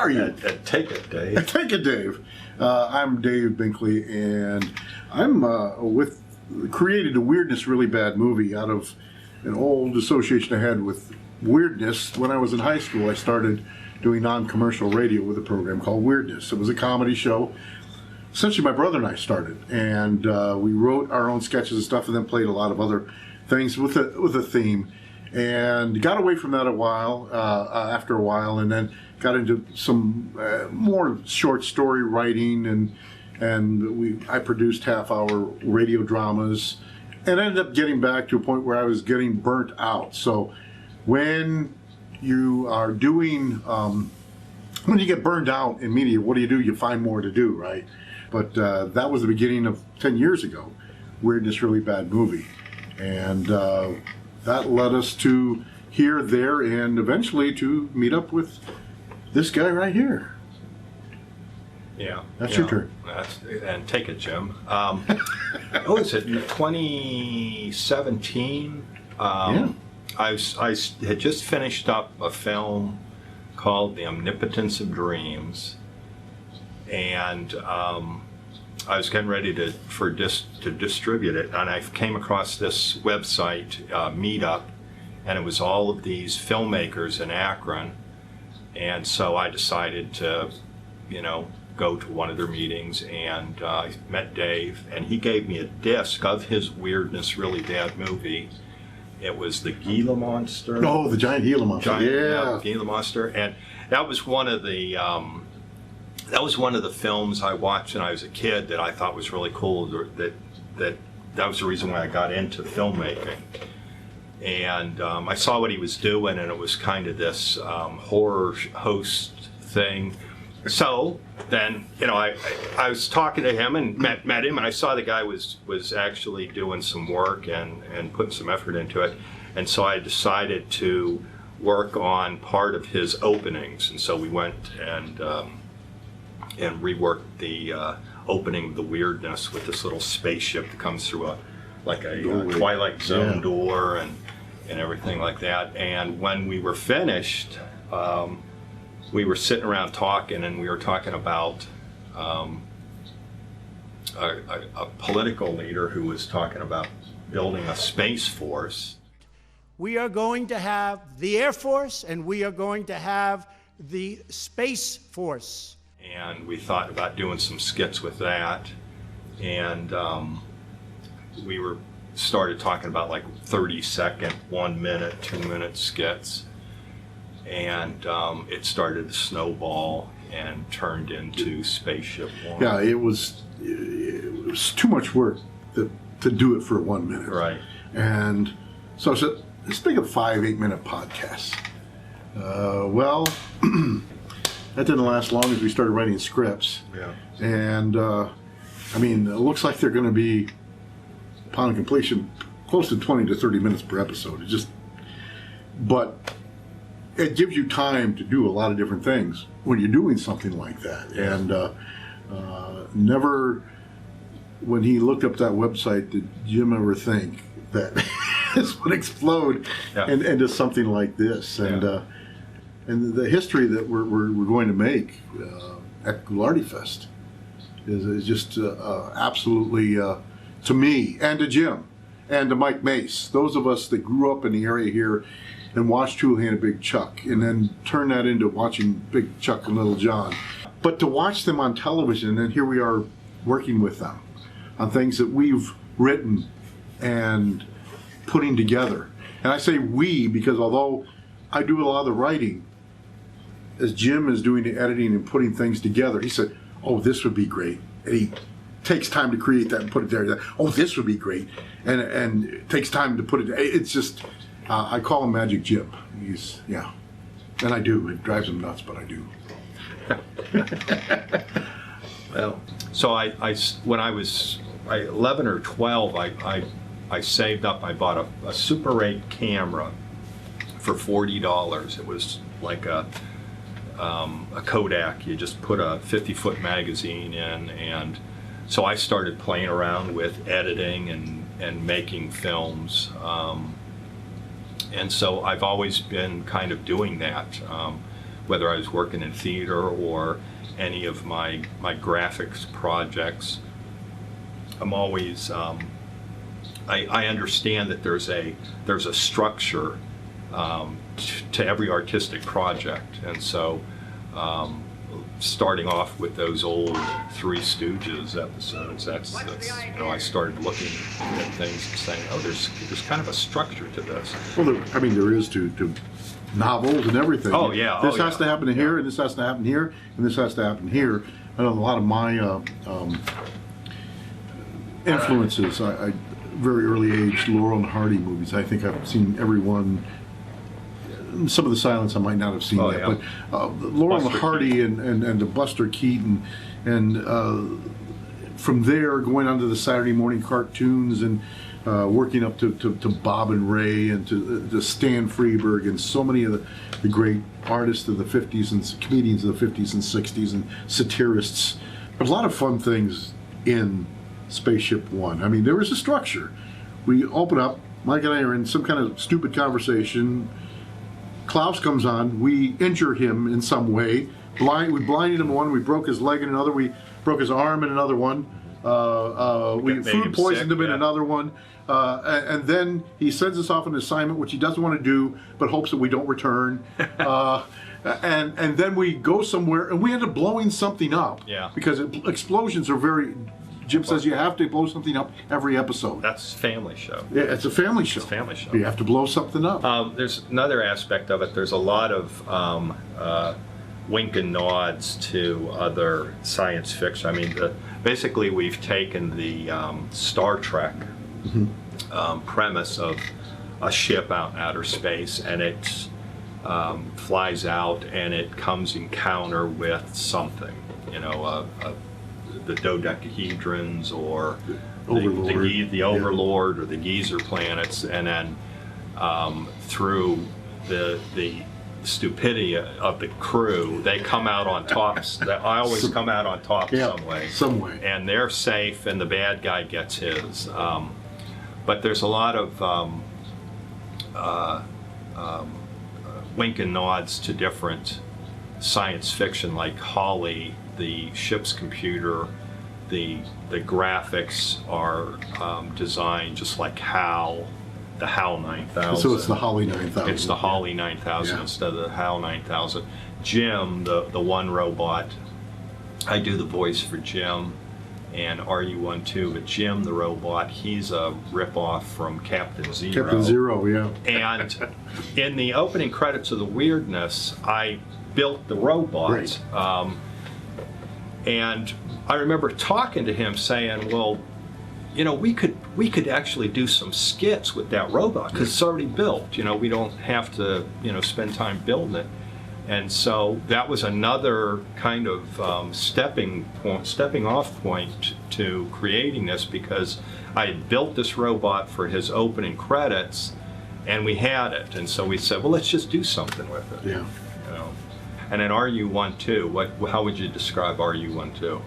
are you? Take it, Dave. Take it, Dave. I'm Dave Binkley, and I'm created a Weirdness Really Bad movie out of an old association I had with weirdness. When I was in high school, I started doing non-commercial radio with a program called Weirdness. It was a comedy show. Essentially, my brother and I started, and we wrote our own sketches and stuff, and then played a lot of other things with a theme. And got away from that after a while, and then got into some more short story writing, and I produced half-hour radio dramas, and ended up getting back to a point where I was getting burnt out. So when you are doing, when you get burned out in media, what do? You find more to do, right? But that was the beginning of 10 years ago, Weirdness Really Bad movie, and that led us to here, there, and eventually to meet up with this guy right here. Yeah. That's your turn. And take it, Jim. What was it, 2017? Yeah. I had just finished up a film called The Omnipotence of Dreams, and I was getting ready to distribute it, and I came across this website, Meetup, and it was all of these filmmakers in Akron, and so I decided to, go to one of their meetings, and I met Dave, and he gave me a disc of his Weirdness Really Bad movie. It was the Gila Monster. Oh, the giant Gila Monster. Yeah, Gila Monster, and that was one of the. That was one of the films I watched when I was a kid that I thought was really cool. That was the reason why I got into filmmaking. And I saw what he was doing, and it was kind of this horror host thing. So then, I was talking to him and met him, and I saw the guy was actually doing some work and putting some effort into it. And so I decided to work on part of his openings. And so we went and reworked the opening of the Weirdness with this little spaceship that comes through a Twilight Zone door and everything like that. And when we were finished, we were sitting around talking, and we were talking about a political leader who was talking about building a space force. We are going to have the Air Force, and we are going to have the Space Force. And we thought about doing some skits with that, and we started talking about like 30-second, 1 minute, 2 minute skits, and it started to snowball and turned into Spaceship One. Yeah, it was too much work to do it for 1 minute. Right. And so I said, let's make a 5-8 minute podcast. Well. That didn't last long as we started writing scripts. Yeah. And, it looks like they're going to be, upon completion, close to 20 to 30 minutes per episode. But it gives you time to do a lot of different things when you're doing something like that. And never, when he looked up that website, did Jim ever think that this would explode into something like this. And the history that we're going to make at Goularty Fest is just absolutely, to me and to Jim and to Mike Mace, those of us that grew up in the area here and watched Houlihan and Big Chuck, and then turn that into watching Big Chuck and Little John. But to watch them on television, and here we are working with them on things that we've written and putting together. And I say we because although I do a lot of the writing, as Jim is doing the editing and putting things together, he said, oh, this would be great. And he takes time to create that and put it there. Oh, this would be great. And it takes time to put it, it's just, I call him Magic Jim. And I do. It drives him nuts, but I do. Well, so when I was 11 or 12, I saved up, I bought a Super 8 camera for $40. It was like a Kodak. You just put a 50-foot magazine in, and so I started playing around with editing and making films, and so I've always been kind of doing that. whether I was working in theater or any of my graphics projects. I'm always I understand that there's a structure to every artistic project, and so starting off with those old Three Stooges episodes, that's I started looking at things and saying, oh, there's kind of a structure to this. Well, there is to novels and everything. Oh, yeah. This has to happen here, and this has to happen here, and this has to happen here. I know a lot of my influences. I very early age, Laurel and Hardy movies. I think I've seen every one. Some of the Silence I might not have seen Oh, yet, yeah. but Laurel and Buster Hardy and the Buster Keaton, and from there going on to the Saturday morning cartoons and working up to Bob and Ray and to Stan Freberg and so many of the great artists of the 50s and comedians of the 50s and 60s and satirists. There's a lot of fun things in Spaceship One. I mean, there is a structure. We open up, Mike and I are in some kind of stupid conversation. Klaus comes on, we injure him in some way. We blinded him in one, we broke his leg in another, we broke his arm in another one. We Made food him poisoned sick, him in yeah. another one. And then he sends us off on an assignment which he doesn't want to do, but hopes that we don't return. And then we go somewhere and we end up blowing something up. Yeah. Because explosions are very. Jim says you have to blow something up every episode. That's Family Show. Yeah, it's a family show. It's a family show. You have to blow something up. There's another aspect of it. There's a lot of wink and nods to other science fiction. I mean, basically we've taken the Star Trek premise of a ship out in outer space, and it flies out and it comes encounter with something, the dodecahedrons or Overlord. the Overlord or the Geezer planets, and then through the stupidity of the crew, they come out on top. I always come out on top some way. And they're safe, and the bad guy gets his. But there's a lot of wink and nods to different science fiction, like Holly, the ship's computer. The graphics are designed just like HAL, the HAL 9000. So it's the Holly 9000. It's the Holly 9000 Yeah. instead of the HAL 9000. Jim, the one robot, I do the voice for Jim, and RU-12, but Jim, the robot, he's a ripoff from Captain Zero. Captain Zero, yeah. And in the opening credits of The Weirdness, I built the robot. Right. And I remember talking to him saying, well, we could actually do some skits with that robot because it's already built. We don't have to, spend time building it. And so that was another kind of stepping off point to creating this, because I had built this robot for his opening credits, and we had it. And so we said, well, let's just do something with it. Yeah. And then RU-12, how would you describe RU-12?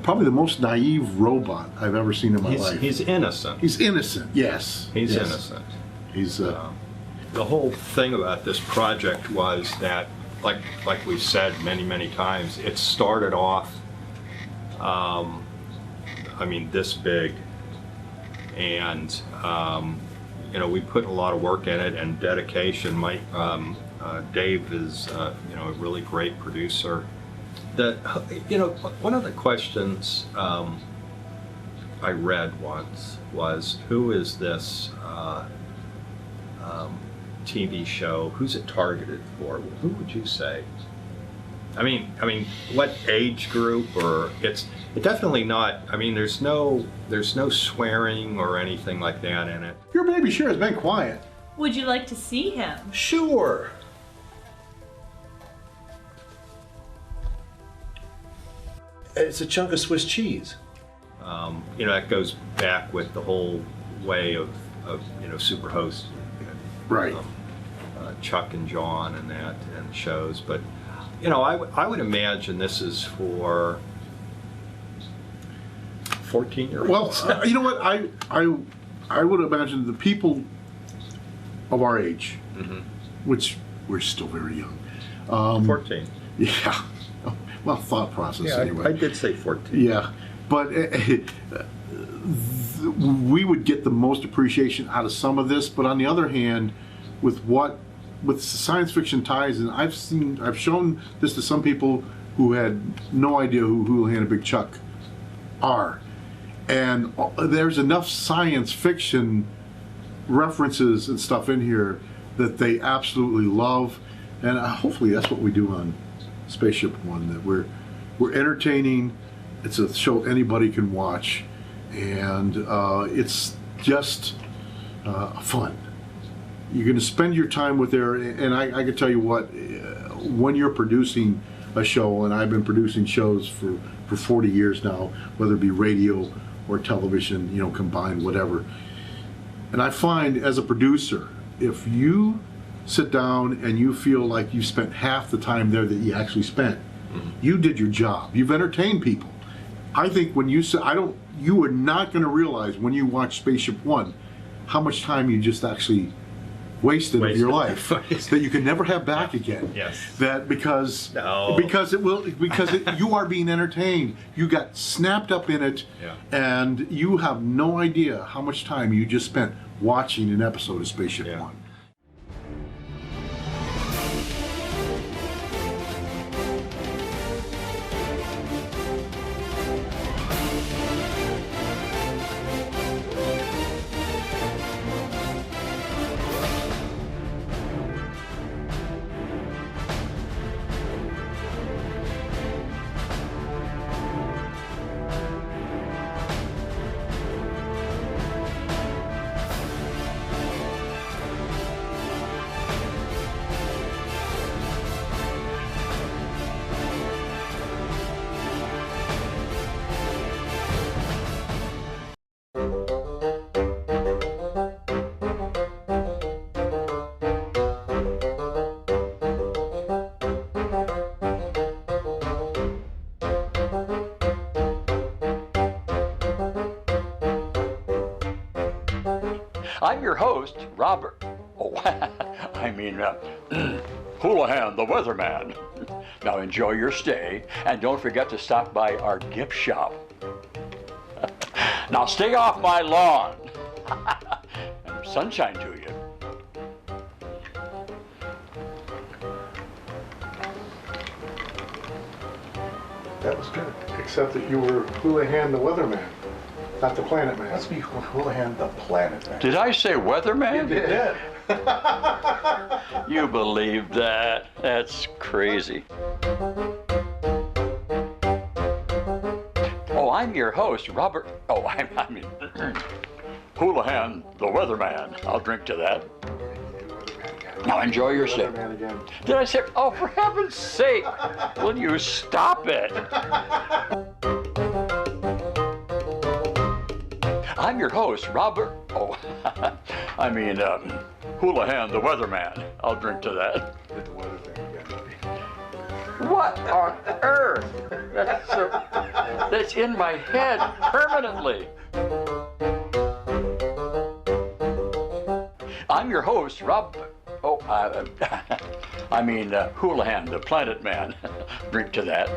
Probably the most naive robot I've ever seen in my life. He's innocent. He's innocent, yes. He's Yes. innocent. He's The whole thing about this project was that, like we've said many, many times, it started off, this big, and we put a lot of work in it and dedication. Dave is a really great producer. One of the questions I read once was, who is this TV show? Who's it targeted for? Who would you say? I mean, what age group? Or it definitely not. I mean, there's no swearing or anything like that in it. your baby sure has been quiet. Would you like to see him? Sure. It's a chunk of Swiss cheese. That goes back with the whole way of Superhost, Right. Chuck and John and that and shows. But I would imagine this is for 14-year-olds. Well, you know what? I would imagine the people of our age, which we're still very young, 14. Yeah. Well, thought process Yeah, anyway. I did say 14. Yeah, but we would get the most appreciation out of some of this. But on the other hand, with science fiction ties, and I've shown this to some people who had no idea who Houlihan and Big Chuck are, and there's enough science fiction references and stuff in here that they absolutely love, and hopefully that's what we do on Spaceship One. That we're entertaining. It's a show anybody can watch, and it's just fun. You're going to spend your time with there, and I can tell you what, when you're producing a show, and I've been producing shows for 40 years now, whether it be radio or television, combined, whatever. And I find as a producer, if you sit down and you feel like you spent half the time there that you actually spent, you did your job. You've entertained people. I think when you say, you are not going to realize when you watch Spaceship One how much time you just actually wasted of your life that you can never have back again. Yes. That because No. you are being entertained. You got snapped up in it, Yeah. and you have no idea how much time you just spent watching an episode of Spaceship Yeah. One. I'm your host, Robert. Houlihan, the weatherman. Now enjoy your stay, and don't forget to stop by our gift shop. Now stay off my lawn. And sunshine to you. That was good, except that you were Houlihan the weatherman, not the planet man. Let's be Houlihan the planet man. Did I say weatherman? You did. You believe that? That's crazy. Oh, I'm your host, Robert. Oh, I mean, Houlihan, the weatherman. I'll drink to that. Now enjoy your stay. Weatherman again. Did I say, oh, for heaven's sake, will you stop it? I'm your host, Robert. Oh, Houlihan, the weatherman. I'll drink to that. Did the weather thing again. What on earth? That's in my head permanently. I'm your host, Houlihan, the planet man. Drink to that.